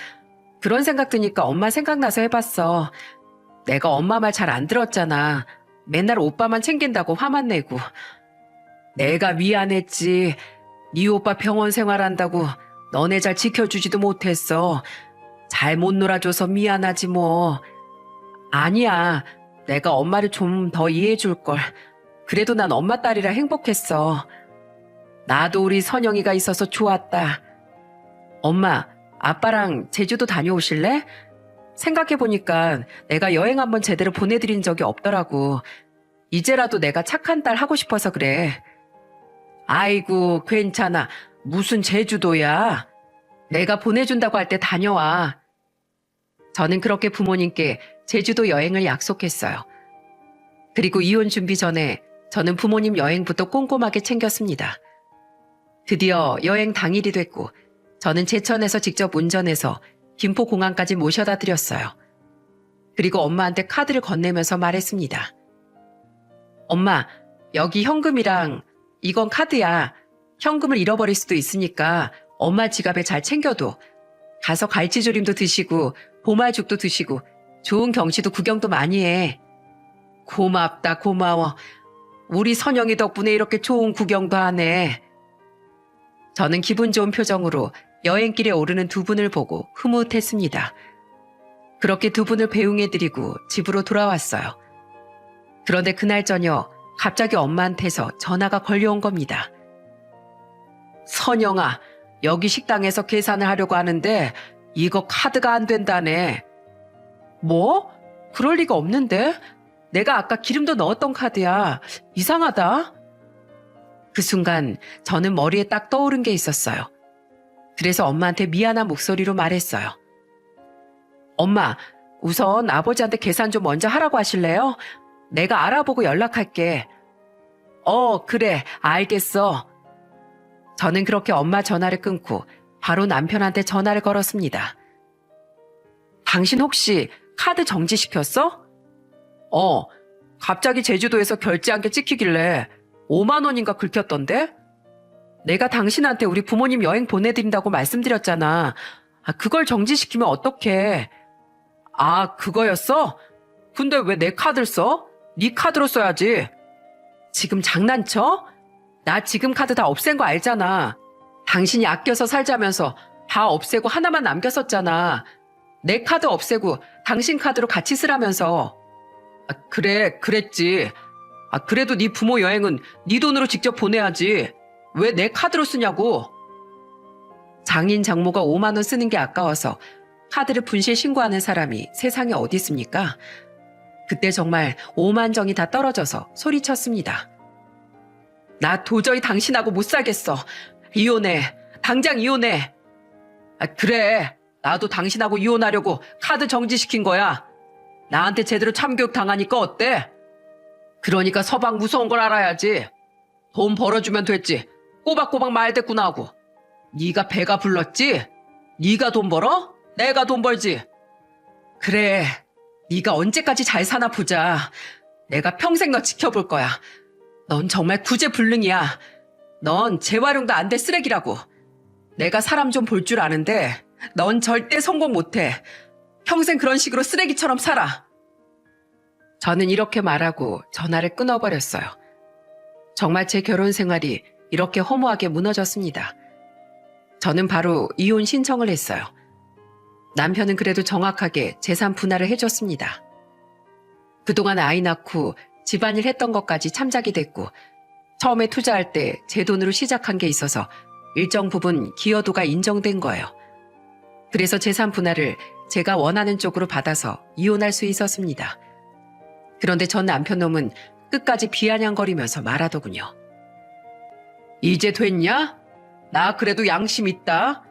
그런 생각 드니까 엄마 생각나서 해봤어. 내가 엄마 말 잘 안 들었잖아. 맨날 오빠만 챙긴다고 화만 내고. 내가 미안했지. 네 오빠 병원 생활한다고 너네 잘 지켜주지도 못했어. 잘 못 놀아줘서 미안하지 뭐. 아니야. 내가 엄마를 좀 더 이해해줄걸. 그래도 난 엄마 딸이라 행복했어. 나도 우리 선영이가 있어서 좋았다. 엄마, 아빠랑 제주도 다녀오실래? 생각해보니까 내가 여행 한번 제대로 보내드린 적이 없더라고. 이제라도 내가 착한 딸 하고 싶어서 그래. 아이고, 괜찮아. 무슨 제주도야. 내가 보내준다고 할 때 다녀와. 저는 그렇게 부모님께 제주도 여행을 약속했어요. 그리고 이혼 준비 전에 저는 부모님 여행부터 꼼꼼하게 챙겼습니다. 드디어 여행 당일이 됐고 저는 제천에서 직접 운전해서 김포공항까지 모셔다 드렸어요. 그리고 엄마한테 카드를 건네면서 말했습니다. 엄마, 여기 현금이랑 이건 카드야. 현금을 잃어버릴 수도 있으니까 엄마 지갑에 잘 챙겨둬. 가서 갈치조림도 드시고 보말죽도 드시고 좋은 경치도 구경도 많이 해. 고맙다, 고마워. 우리 선영이 덕분에 이렇게 좋은 구경도 하네. 저는 기분 좋은 표정으로 여행길에 오르는 두 분을 보고 흐뭇했습니다. 그렇게 두 분을 배웅해드리고 집으로 돌아왔어요. 그런데 그날 저녁 갑자기 엄마한테서 전화가 걸려온 겁니다. 선영아, 여기 식당에서 계산을 하려고 하는데 이거 카드가 안 된다네. 뭐? 그럴 리가 없는데? 내가 아까 기름도 넣었던 카드야. 이상하다. 그 순간 저는 머리에 딱 떠오른 게 있었어요. 그래서 엄마한테 미안한 목소리로 말했어요. 엄마, 우선 아버지한테 계산 좀 먼저 하라고 하실래요? 내가 알아보고 연락할게. 그래, 알겠어. 저는 그렇게 엄마 전화를 끊고 바로 남편한테 전화를 걸었습니다. 당신 혹시 카드 정지시켰어? 갑자기 제주도에서 결제한 게 찍히길래 5만 원인가 긁혔던데? 내가 당신한테 우리 부모님 여행 보내드린다고 말씀드렸잖아. 그걸 정지시키면 어떡해. 그거였어? 근데 왜 내 카드를 써? 네 카드로 써야지. 지금 장난쳐? 나 지금 카드 다 없앤 거 알잖아. 당신이 아껴서 살자면서 다 없애고 하나만 남겼었잖아. 내 카드 없애고 당신 카드로 같이 쓰라면서. 그래, 그랬지. 그래도 네 부모 여행은 네 돈으로 직접 보내야지. 왜 내 카드로 쓰냐고. 장인 장모가 5만 원 쓰는 게 아까워서 카드를 분실 신고하는 사람이 세상에 어디 있습니까? 그때 정말 5만 정이 다 떨어져서 소리쳤습니다. 나 도저히 당신하고 못 살겠어. 이혼해. 당장 이혼해. 그래. 나도 당신하고 이혼하려고 카드 정지시킨 거야. 나한테 제대로 참교육 당하니까 어때? 그러니까 서방 무서운 걸 알아야지. 돈 벌어주면 됐지. 꼬박꼬박 말대꾸나 하고. 네가 배가 불렀지? 네가 돈 벌어? 내가 돈 벌지. 그래. 네가 언제까지 잘 사나 보자. 내가 평생 너 지켜볼 거야. 넌 정말 구제불능이야. 넌 재활용도 안 될 쓰레기라고. 내가 사람 좀 볼 줄 아는데 넌 절대 성공 못해. 평생 그런 식으로 쓰레기처럼 살아. 저는 이렇게 말하고 전화를 끊어버렸어요. 정말 제 결혼 생활이 이렇게 허무하게 무너졌습니다. 저는 바로 이혼 신청을 했어요. 남편은 그래도 정확하게 재산 분할을 해줬습니다. 그동안 아이 낳고 집안일 했던 것까지 참작이 됐고 처음에 투자할 때 제 돈으로 시작한 게 있어서 일정 부분 기여도가 인정된 거예요. 그래서 재산 분할을 제가 원하는 쪽으로 받아서 이혼할 수 있었습니다. 그런데 전 남편 놈은 끝까지 비아냥거리면서 말하더군요. 이제 됐냐? 나 그래도 양심 있다.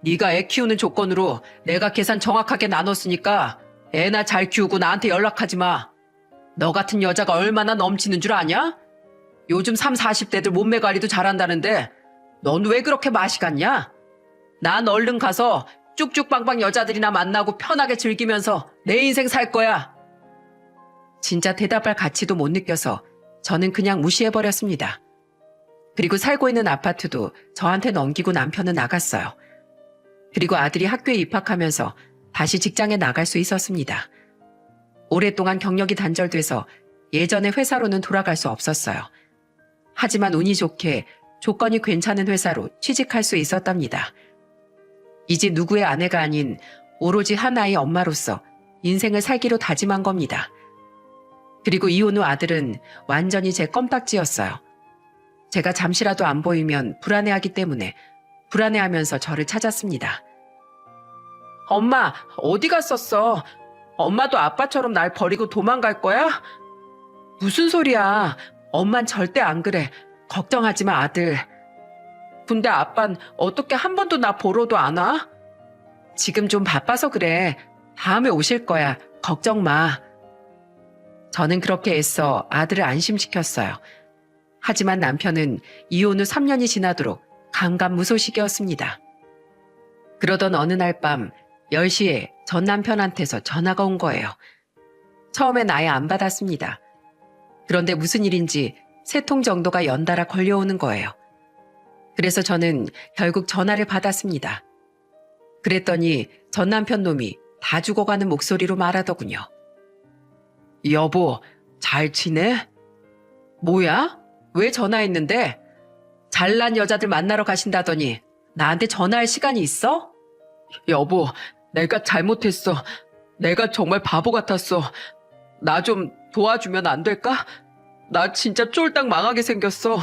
네가 애 키우는 조건으로 내가 계산 정확하게 나눴으니까 애나 잘 키우고 나한테 연락하지 마. 너 같은 여자가 얼마나 넘치는 줄 아냐? 요즘 30, 40대들 몸매 관리도 잘한다는데 넌 왜 그렇게 맛이 갔냐? 난 얼른 가서 쭉쭉빵빵 여자들이나 만나고 편하게 즐기면서 내 인생 살 거야. 진짜 대답할 가치도 못 느껴서 저는 그냥 무시해버렸습니다. 그리고 살고 있는 아파트도 저한테 넘기고 남편은 나갔어요. 그리고 아들이 학교에 입학하면서 다시 직장에 나갈 수 있었습니다. 오랫동안 경력이 단절돼서 예전의 회사로는 돌아갈 수 없었어요. 하지만 운이 좋게 조건이 괜찮은 회사로 취직할 수 있었답니다. 이제 누구의 아내가 아닌 오로지 하나의 엄마로서 인생을 살기로 다짐한 겁니다. 그리고 이혼 후 아들은 완전히 제 껌딱지였어요. 제가 잠시라도 안 보이면 불안해하기 때문에 불안해하면서 저를 찾았습니다. 엄마, 어디 갔었어? 엄마도 아빠처럼 날 버리고 도망갈 거야? 무슨 소리야. 엄만 절대 안 그래. 걱정하지 마, 아들. 근데 아빤 어떻게 한 번도 나 보러도 안 와? 지금 좀 바빠서 그래. 다음에 오실 거야. 걱정 마. 저는 그렇게 애써 아들을 안심시켰어요. 하지만 남편은 이혼 후 3년이 지나도록 감감무소식이었습니다. 그러던 어느 날 밤 10시에 전 남편한테서 전화가 온 거예요. 처음엔 아예 안 받았습니다. 그런데 무슨 일인지 3통 정도가 연달아 걸려오는 거예요. 그래서 저는 결국 전화를 받았습니다. 그랬더니 전 남편 놈이 다 죽어가는 목소리로 말하더군요. 여보, 잘 지내? 뭐야? 왜 전화했는데? 잘난 여자들 만나러 가신다더니 나한테 전화할 시간이 있어? 여보, 내가 잘못했어. 내가 정말 바보 같았어. 나 좀 도와주면 안 될까? 나 진짜 쫄딱 망하게 생겼어.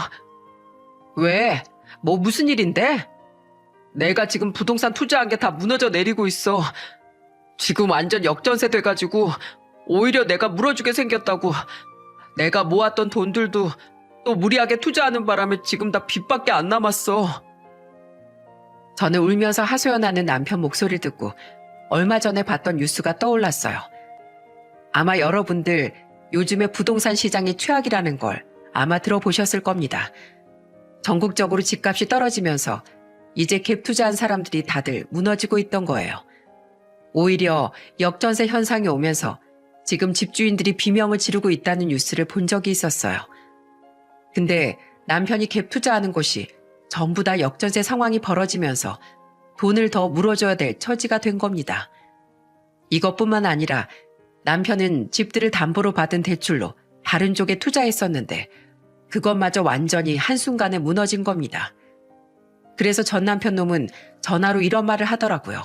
왜? 뭐 무슨 일인데? 내가 지금 부동산 투자한 게 다 무너져 내리고 있어. 지금 완전 역전세 돼가지고 오히려 내가 물어주게 생겼다고. 내가 모았던 돈들도 또 무리하게 투자하는 바람에 지금 다 빚밖에 안 남았어. 저는 울면서 하소연하는 남편 목소리를 듣고 얼마 전에 봤던 뉴스가 떠올랐어요. 아마 여러분들 요즘에 부동산 시장이 최악이라는 걸 아마 들어보셨을 겁니다. 전국적으로 집값이 떨어지면서 이제 갭 투자한 사람들이 다들 무너지고 있던 거예요. 오히려 역전세 현상이 오면서 지금 집주인들이 비명을 지르고 있다는 뉴스를 본 적이 있었어요. 근데 남편이 갭 투자하는 곳이 전부 다 역전세 상황이 벌어지면서 돈을 더 물어줘야 될 처지가 된 겁니다. 이것뿐만 아니라 남편은 집들을 담보로 받은 대출로 다른 쪽에 투자했었는데 그것마저 완전히 한순간에 무너진 겁니다. 그래서 전 남편 놈은 전화로 이런 말을 하더라고요.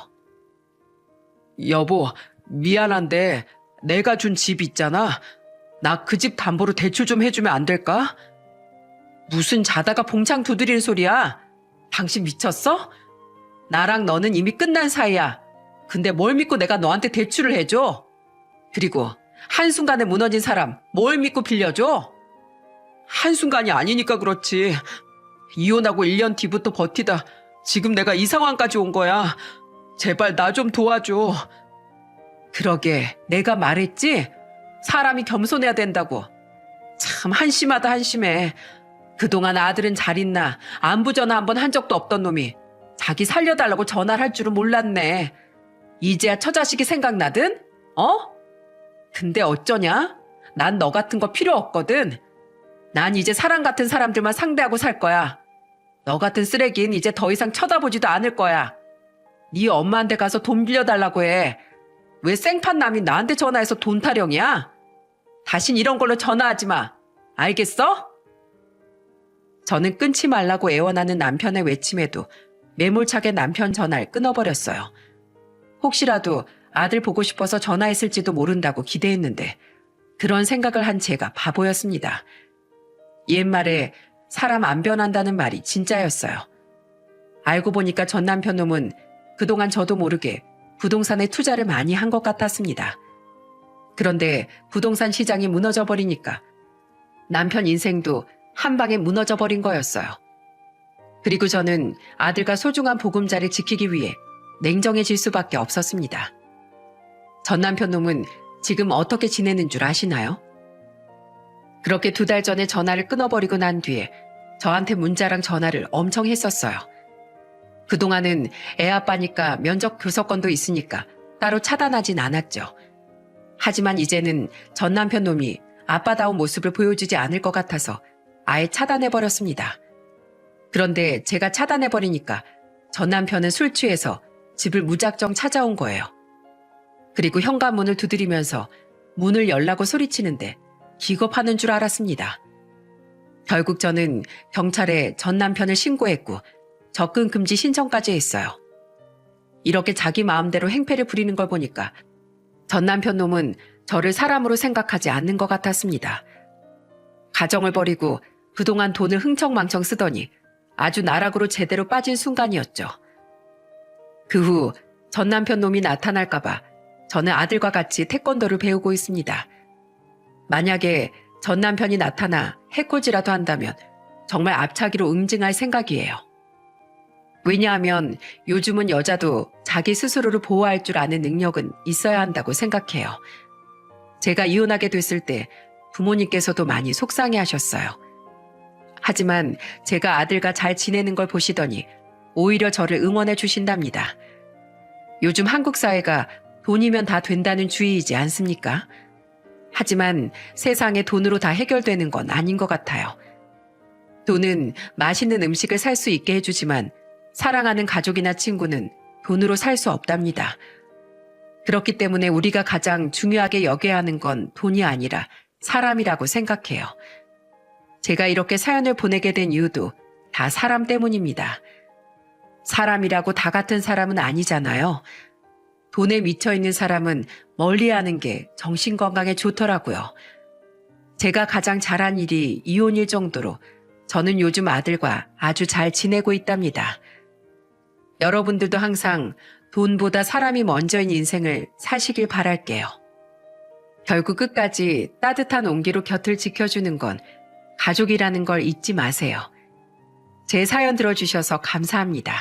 여보, 미안한데 내가 준 집 있잖아. 나 그 집 담보로 대출 좀 해주면 안 될까? 무슨 자다가 봉창 두드리는 소리야? 당신 미쳤어? 나랑 너는 이미 끝난 사이야. 근데 뭘 믿고 내가 너한테 대출을 해줘? 그리고 한순간에 무너진 사람 뭘 믿고 빌려줘? 한순간이 아니니까 그렇지. 이혼하고 1년 뒤부터 버티다 지금 내가 이 상황까지 온 거야. 제발 나 좀 도와줘. 그러게 내가 말했지? 사람이 겸손해야 된다고. 참 한심하다 한심해. 그동안 아들은 잘 있나 안부 전화 한 번 한 적도 없던 놈이 자기 살려달라고 전화를 할 줄은 몰랐네. 이제야 처자식이 생각나든? 어? 근데 어쩌냐? 난 너 같은 거 필요 없거든. 난 이제 사람 같은 사람들만 상대하고 살 거야. 너 같은 쓰레기는 이제 더 이상 쳐다보지도 않을 거야. 네 엄마한테 가서 돈 빌려달라고 해. 왜 생판 남이 나한테 전화해서 돈 타령이야? 다신 이런 걸로 전화하지 마. 알겠어? 저는 끊지 말라고 애원하는 남편의 외침에도 매몰차게 남편 전화를 끊어버렸어요. 혹시라도 아들 보고 싶어서 전화했을지도 모른다고 기대했는데 그런 생각을 한 제가 바보였습니다. 옛말에 사람 안 변한다는 말이 진짜였어요. 알고 보니까 전 남편 놈은 그동안 저도 모르게 부동산에 투자를 많이 한 것 같았습니다. 그런데 부동산 시장이 무너져 버리니까 남편 인생도 한 방에 무너져 버린 거였어요. 그리고 저는 아들과 소중한 보금자리를 지키기 위해 냉정해질 수밖에 없었습니다. 전 남편 놈은 지금 어떻게 지내는 줄 아시나요? 그렇게 2달 전에 전화를 끊어버리고 난 뒤에 저한테 문자랑 전화를 엄청 했었어요. 그동안은 애 아빠니까 면접 교섭권도 있으니까 따로 차단하진 않았죠. 하지만 이제는 전 남편 놈이 아빠다운 모습을 보여주지 않을 것 같아서 아예 차단해버렸습니다. 그런데 제가 차단해버리니까 전 남편은 술 취해서 집을 무작정 찾아온 거예요. 그리고 현관문을 두드리면서 문을 열라고 소리치는데 기겁하는 줄 알았습니다. 결국 저는 경찰에 전 남편을 신고했고 접근 금지 신청까지 했어요. 이렇게 자기 마음대로 행패를 부리는 걸 보니까 전 남편 놈은 저를 사람으로 생각하지 않는 것 같았습니다. 가정을 버리고 그동안 돈을 흥청망청 쓰더니 아주 나락으로 제대로 빠진 순간이었죠. 그 후 전 남편 놈이 나타날까봐 저는 아들과 같이 태권도를 배우고 있습니다. 만약에 전 남편이 나타나 해코지라도 한다면 정말 앞차기로 응징할 생각이에요. 왜냐하면 요즘은 여자도 자기 스스로를 보호할 줄 아는 능력은 있어야 한다고 생각해요. 제가 이혼하게 됐을 때 부모님께서도 많이 속상해 하셨어요. 하지만 제가 아들과 잘 지내는 걸 보시더니 오히려 저를 응원해 주신답니다. 요즘 한국 사회가 돈이면 다 된다는 주의이지 않습니까? 하지만 세상에 돈으로 다 해결되는 건 아닌 것 같아요. 돈은 맛있는 음식을 살 수 있게 해주지만 사랑하는 가족이나 친구는 돈으로 살 수 없답니다. 그렇기 때문에 우리가 가장 중요하게 여겨야 하는 건 돈이 아니라 사람이라고 생각해요. 제가 이렇게 사연을 보내게 된 이유도 다 사람 때문입니다. 사람이라고 다 같은 사람은 아니잖아요. 돈에 미쳐있는 사람은 멀리하는 게 정신건강에 좋더라고요. 제가 가장 잘한 일이 이혼일 정도로 저는 요즘 아들과 아주 잘 지내고 있답니다. 여러분들도 항상 돈보다 사람이 먼저인 인생을 사시길 바랄게요. 결국 끝까지 따뜻한 온기로 곁을 지켜주는 건 가족이라는 걸 잊지 마세요. 제 사연 들어주셔서 감사합니다.